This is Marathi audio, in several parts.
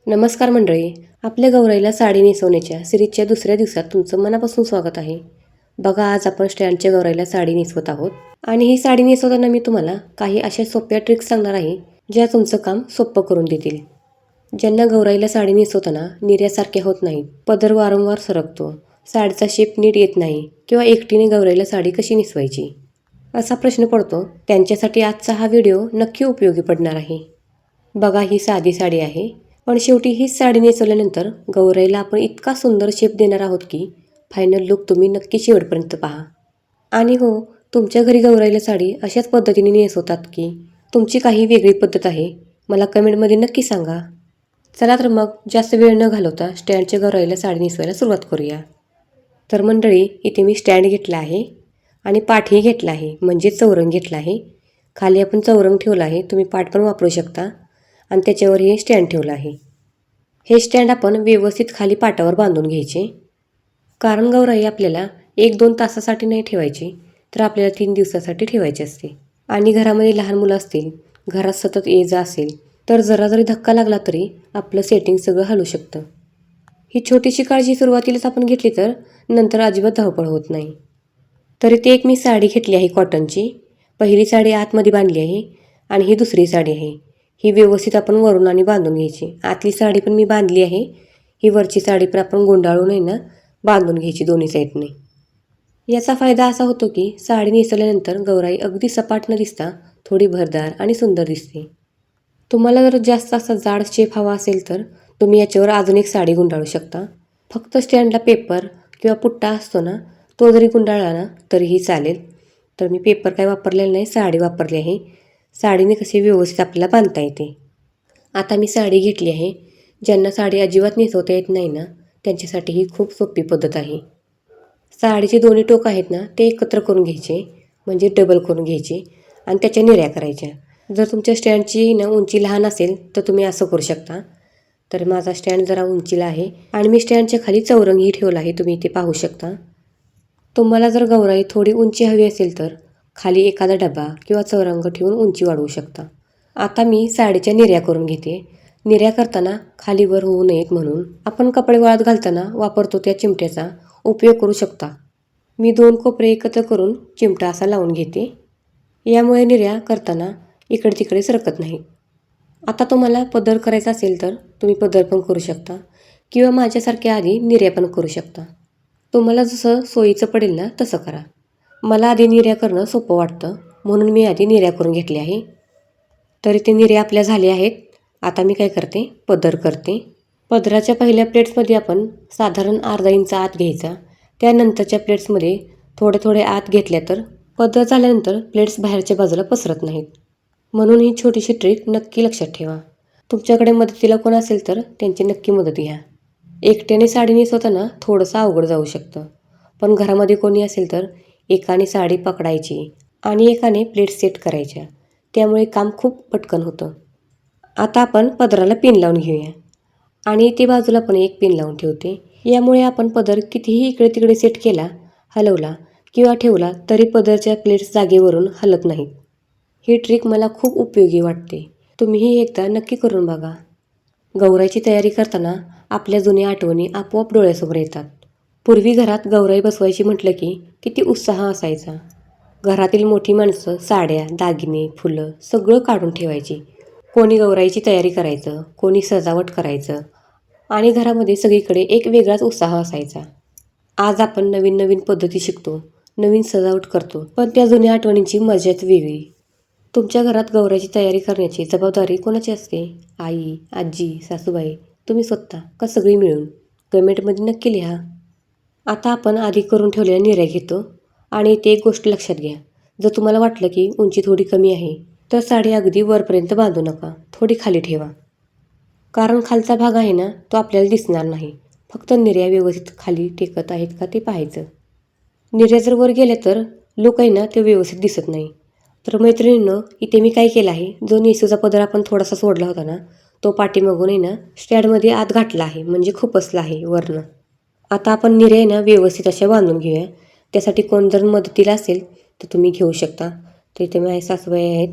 नमस्कार मंडळी. आपल्या गौराईला साडी नेसवण्याच्या सिरीजच्या दुसऱ्या दिवसात तुमचं मनापासून स्वागत आहे. बघा, आज आपण स्टँडच्या गौराईला साडी नेसवत आहोत आणि ही साडी नेसवताना मी तुम्हाला काही अशा सोप्या ट्रिक्स सांगणार आहे ज्या तुमचं काम सोपं करून देतील. ज्यांना गौराईला साडी नेसवताना निर्यासारख्या होत नाहीत, पदर वारंवार सरकतो, साडीचा शेप नीट येत नाही किंवा एकटीने गौराईला साडी कशी नेसवायची असा प्रश्न पडतो, त्यांच्यासाठी आजचा हा व्हिडिओ नक्की उपयोगी पडणार आहे. बघा, ही साधी साडी आहे, पण शेवटी हीच साडी नेसवल्यानंतर गौराईला आपण इतका सुंदर शेप देणार आहोत की फायनल लुक तुम्ही नक्की शेवटपर्यंत पहा. आणि हो, तुमच्या घरी गौराईला साडी अशाच पद्धतीने नेसवतात की तुमची काही वेगळी पद्धत आहे? मला कमेंटमध्ये नक्की सांगा. चला तर मग जास्त वेळ न घालवता स्टँडच्या गौराईला साडी नेसवायला सुरुवात करूया. तर मंडळी, इथे मी स्टँड घेतला आहे आणि पाठही घेतला आहे, म्हणजे चौरंग घेतला आहे. खाली आपण चौरंग ठेवला आहे, तुम्ही पाठ पण वापरू शकता. आणि त्याच्यावर हे स्टँड ठेवलं आहे. हे स्टँड आपण व्यवस्थित खाली पाटावर बांधून घ्यायचे, कारण गौराई आपल्याला 1-2 तासासाठी नाही ठेवायची, तर आपल्याला 3 दिवसासाठी ठेवायची असते. आणि घरामध्ये लहान मुलं असतील, घरात सतत ये जा असेल, तर जरा जरी धक्का लागला तरी आपलं सेटिंग सगळं हलू शकतं. ही छोटीशी काळजी सुरुवातीलाच आपण घेतली तर नंतर अजिबात धावपळ होत नाही. तरी ते एक मी साडी घेतली आहे कॉटनची. पहिली साडी आतमध्ये बांधली आहे आणि ही दुसरी साडी आहे. ही व्यवस्थित आपण वरून आणि बांधून घ्यायची. आतली साडी पण मी बांधली आहे. ही वरची साडी पण आपण गुंडाळून आहे ना बांधून घ्यायची दोन्ही साईडने. याचा फायदा असा होतो की साडी नेसवल्यानंतर गौराई अगदी सपाट न दिसता थोडी भरदार आणि सुंदर दिसते. तुम्हाला जर जास्त असा जाड शेप हवा असेल तर तुम्ही याच्यावर अजून एक साडी गुंडाळू शकता. फक्त स्टँडला पेपर किंवा पुट्टा असतो ना, तो जरी गुंडाळला ना तरीही चालेल. तर मी पेपर काय वापरलेला नाही, साडी वापरली आहे. साडीने कशी व्यवस्थित आपल्याला बांधता येते. आता मी साडी घेतली आहे. ज्यांना साडी अजिबात नेसवता येत नाही ना, त्यांच्यासाठी ही खूप सोपी पद्धत आहे. साडीचे दोन्ही टोक आहेत ना, ते एकत्र करून घ्यायचे, म्हणजे डबल करून घ्यायचे आणि त्याच्या निर्या करायच्या. जर तुमच्या स्टँडची ना उंची लहान असेल तर तुम्ही असं करू शकता. तर माझा स्टँड जरा उंचीला आहे आणि मी स्टँडच्या खाली चौरंगही ठेवला आहे, तुम्ही इथे पाहू शकता. तुम्हाला जर गौराई थोडी उंची हवी असेल तर खाली एखादा डबा किंवा चौरंग ठेवून उंची वाढवू शकता. आता मी साडीच्या निर्या करून घेते. निर्या करताना खाली वर होऊ नयेत म्हणून आपण कपडे वाळत घालताना वापरतो त्या चिमट्याचा उपयोग करू शकता. मी 2 कोपरे एकत्र करून चिमटा असा लावून घेते. यामुळे निर्या करताना इकडे तिकडे सरकत नाही. आता तुम्हाला पदर करायचा असेल तर तुम्ही पदर पण करू शकता किंवा माझ्यासारख्या आधी निर्या पण करू शकता. तुम्हाला जसं सोयीचं पडेल ना तसं करा. मला आधी निर्या करणं सोपं वाटतं, म्हणून मी आधी निर्या करून घेतली आहे. तरी ते निर्या आपल्या झाल्या आहेत. आता मी काय करते, पदर करते. पदराच्या पहिल्या प्लेट्समध्ये आपण साधारण अर्धा इंच आत घ्यायचा. त्यानंतरच्या प्लेट्समध्ये थोडे थोडे आत घेतल्या तर पदर झाल्यानंतर प्लेट्स बाहेरच्या बाजूला पसरत नाहीत. म्हणून ही छोटीशी ट्रिक नक्की लक्षात ठेवा. तुमच्याकडे मदतीला कोण असेल तर त्यांची नक्की मदत घ्या. एकट्याने साडी नेसवताना थोडंसं अवघड जाऊ शकतं, पण घरामध्ये कोणी असेल तर एकाने साडी पकडायची आणि एकाने प्लेट सेट करायच्या. त्यामुळे काम खूप पटकन होतं. आता आपण पदराला पिन लावून घेऊया आणि इथे बाजूला पण एक पिन लावून ठेवते. यामुळे आपण पदर कितीही इकडे तिकडे सेट केला, हलवला किंवा ठेवला तरी पदरच्या प्लेट्स जागेवरून हलत नाहीत. ही ट्रिक मला खूप उपयोगी वाटते. तुम्हीही एकदा नक्की करून बघा. गौराईची तयारी करताना आपल्या जुन्या आठवणी आपोआप डोळ्यासमोर येतात. पूर्वी घरात गौराई बसवायची म्हटलं की किती उत्साह असायचा. घरातील मोठी माणसं साड्या, दागिने, फुलं सगळं काढून ठेवायची. कोणी गौराईची तयारी करायचं, कोणी सजावट करायचं आणि घरामध्ये सगळीकडे एक वेगळाच उत्साह असायचा. आज आपण नवीन नवीन पद्धती शिकतो, नवीन सजावट करतो, पण त्या जुन्या आठवणींची मजाच वेगळी. तुमच्या घरात गौराईची तयारी करण्याची जबाबदारी कोणाची असते? आई, आजी, सासूबाई, तुम्ही स्वतः का सगळी मिळून? कमेंटमध्ये नक्की लिहा. आता आपण आधी करून ठेवलेल्या निर्या घेतो आणि ते एक गोष्ट लक्षात घ्या. जर तुम्हाला वाटलं की उंची थोडी कमी आहे तर साडी अगदी वरपर्यंत बांधू नका, थोडी खाली ठेवा. कारण खालचा भाग आहे ना, तो आपल्याला दिसणार नाही. फक्त निर्या व्यवस्थित खाली टेकत आहेत का ते पाहायचं. निर्या जर वर गेल्या तर लुक आहे ना, ते व्यवस्थित दिसत नाही. तर मैत्रिणींनो, इथे मी काय केलं आहे, जो नेसूचा पदर आपण थोडासा सोडला होता ना, तो पाठीमागून आहे ना स्टँडमध्ये आत घातला आहे, म्हणजे खुपसला आहे वरनं. आता आपण निर्या आहे ना व्यवस्थित अशा बांधून घेऊया. त्यासाठी कोण जर मदतीला असेल तर तुम्ही घेऊ शकता. तर इथे माझ्या सासूबाई आहेत,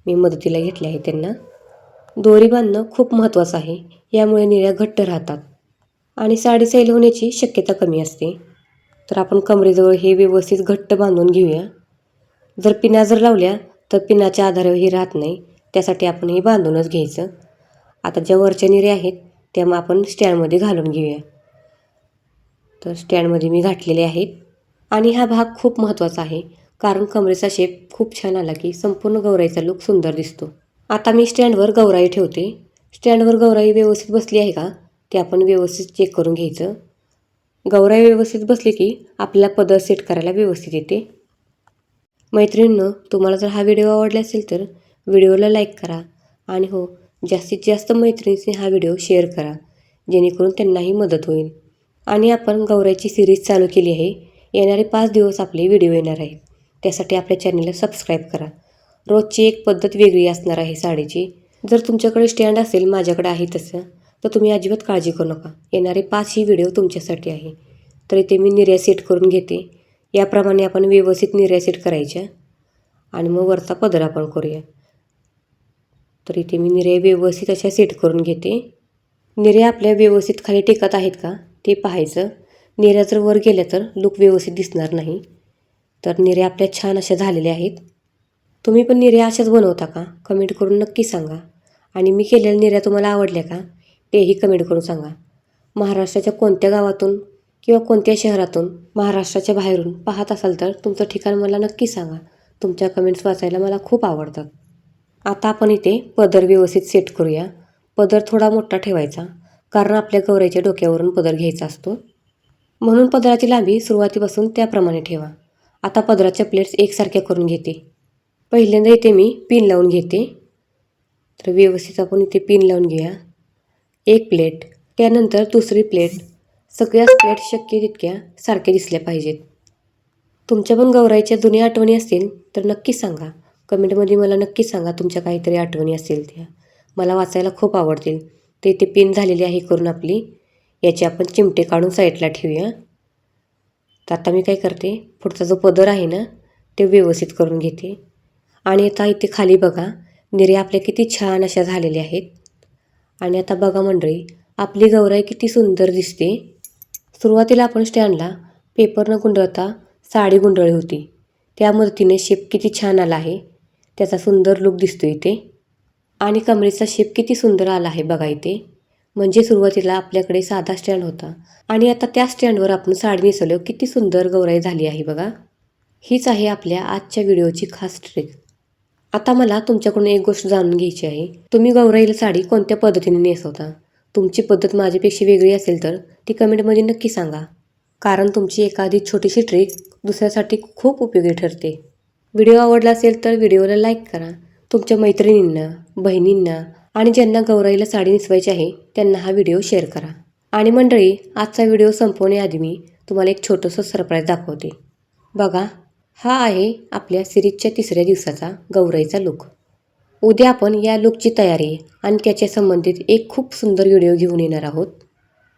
मी मदतीला घेतले आहे त्यांना. दोरी बांधणं खूप महत्त्वाचं आहे. यामुळे निऱ्या घट्ट राहतात आणि साडी सैल होण्याची शक्यता कमी असते. तर आपण कमरेजवळ हे व्यवस्थित घट्ट बांधून घेऊया. जर पिना लावल्या तर पिनाच्या आधारावर हे राहत नाही, त्यासाठी आपण हे बांधूनच घ्यायचं. आता ज्या वरच्या निऱ्या आहेत त्या मग आपण स्टँडमध्ये घालून घेऊया. तर स्टँडमध्ये मी घातलेले आहेत आणि हा भाग खूप महत्त्वाचा आहे, कारण कमरेचा शेप खूप छान आला की संपूर्ण गौराईचा लूक सुंदर दिसतो. आता मी स्टँडवर गौराई ठेवते. स्टँडवर गौराई व्यवस्थित बसली आहे का ते आपण व्यवस्थित चेक करून घ्यायचं. गौराई व्यवस्थित बसली की आपल्याला पदर सेट करायला व्यवस्थित येते. मैत्रिणींनो, तुम्हाला जर हा व्हिडिओ आवडला असेल तर व्हिडिओला लाईक करा आणि हो, जास्तीत जास्त मैत्रिणींनी हा व्हिडिओ शेअर करा, जेणेकरून त्यांनाही मदत होईल. आणि आपण गौराईची सिरीज चालू केली आहे. येणारे 5 दिवस आपले व्हिडिओ येणार आहेत. त्यासाठी आपल्या चॅनलला सबस्क्राईब करा. रोजची एक पद्धत वेगळी असणार आहे साडीची. जर तुमच्याकडे स्टँड असेल, माझ्याकडे आहे तसं, तर तुम्ही अजिबात काळजी करू नका. येणारे 5 ही व्हिडिओ तुमच्यासाठी आहे. तर इथे मी निर्या सेट करून घेते. याप्रमाणे आपण व्यवस्थित निर्या सेट करायच्या आणि मग वरचा पदर आपण करूया. तर इथे मी निर्या व्यवस्थित अशा सेट करून घेते. निर्या आपल्या व्यवस्थित खाली टेकत आहेत का ते पाहायचं. निर्या जर वर गेल्या तर लूक व्यवस्थित दिसणार नाही. तर निर्या आपल्या छान अशा झालेल्या आहेत. तुम्ही पण निर्या अशाच बनवता का? कमेंट करून नक्की सांगा. आणि मी केलेल्या निर्या तुम्हाला आवडल्या का तेही कमेंट करून सांगा. महाराष्ट्राच्या कोणत्या गावातून किंवा कोणत्या शहरातून, महाराष्ट्राच्या बाहेरून पाहत असाल तर तुमचं ठिकाण मला नक्की सांगा. तुमच्या कमेंट्स वाचायला मला खूप आवडतात. आता आपण इथे पदर व्यवस्थित सेट करूया. पदर थोडा मोठा ठेवायचा, कारण आपल्या गौराईच्या डोक्यावरून पदर घ्यायचा असतो. म्हणून पदराची लांबी सुरुवातीपासून त्याप्रमाणे ठेवा. आता पदराच्या प्लेट्स एकसारख्या करून घेते. पहिल्यांदा इथे मी पिन लावून घेते. तर व्यवस्थित आपण इथे पिन लावून घेऊया. एक प्लेट, त्यानंतर दुसरी प्लेट. सगळ्याच प्लेट शक्य तितक्या सारख्या दिसल्या पाहिजेत. तुमच्या पण गौराईच्या जुन्या आठवणी असतील तर नक्की सांगा. कमेंटमध्ये मला नक्की सांगा तुमच्या काहीतरी आठवणी असतील त्या. मला वाचायला खूप आवडतील. ते इथे पिन झालेली आहे करून आपली. याचे आपण चिमटे काढून साईडला ठेवूया. तर आता मी काय करते, पुढचा जो पदर आहे ना ते व्यवस्थित करून घेते. आणि आता इथे खाली बघा, निर्या आपल्या किती छान अशा झालेल्या आहेत. आणि आता बघा मंडळी, आपली गौराई किती सुंदर दिसते. सुरुवातीला आपण स्टँडला पेपर न गुंडळता साडी गुंडळली होती. त्या मदतीने शेप किती छान आला आहे. त्याचा सुंदर लूक दिसतो इथे. आणि कमरेचा शेप किती सुंदर आला आहे बघा इथे. म्हणजे सुरुवातीला आपल्याकडे साधा स्टँड होता आणि आता त्या स्टँडवर आपण साडी नेसवल्यावर किती सुंदर गौराई झाली आहे बघा. हीच आहे आपल्या आजच्या व्हिडिओची खास ट्रिक. आता मला तुमच्याकडून एक गोष्ट जाणून घ्यायची आहे. तुम्ही गौराईला साडी कोणत्या पद्धतीने नेसवता? तुमची पद्धत माझ्यापेक्षा वेगळी असेल तर ती कमेंटमध्ये नक्की सांगा, कारण तुमची एखादी छोटीशी ट्रिक दुसऱ्यासाठी खूप उपयोगी ठरते. व्हिडिओ आवडला असेल तर व्हिडिओला लाईक करा. तुमच्या मैत्रिणींना, बहिणींना आणि ज्यांना गौराईला साडी नेसवायची आहे त्यांना हा व्हिडिओ शेअर करा. आणि मंडळी, आजचा व्हिडिओ संपवण्याआधी मी तुम्हाला एक छोटंसं सरप्राईज दाखवते. बघा, हा आहे आपल्या सिरीजच्या 3ऱ्या दिवसाचा गौराईचा लूक. उद्या आपण या लूकची तयारी आणि त्याच्या संबंधित एक खूप सुंदर व्हिडिओ घेऊन येणार आहोत.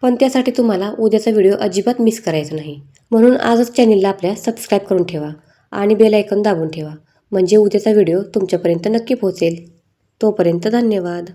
पण त्यासाठी तुम्हाला उद्याचा व्हिडिओ अजिबात मिस करायचा नाही. म्हणून आजच चॅनलला आपल्या सबस्क्राईब करून ठेवा आणि बेल आयकॉन दाबून ठेवा, म्हणजे उद्याचा व्हिडिओ तुमच्यापर्यंत नक्की पोहोचेल. तोपर्यंत धन्यवाद.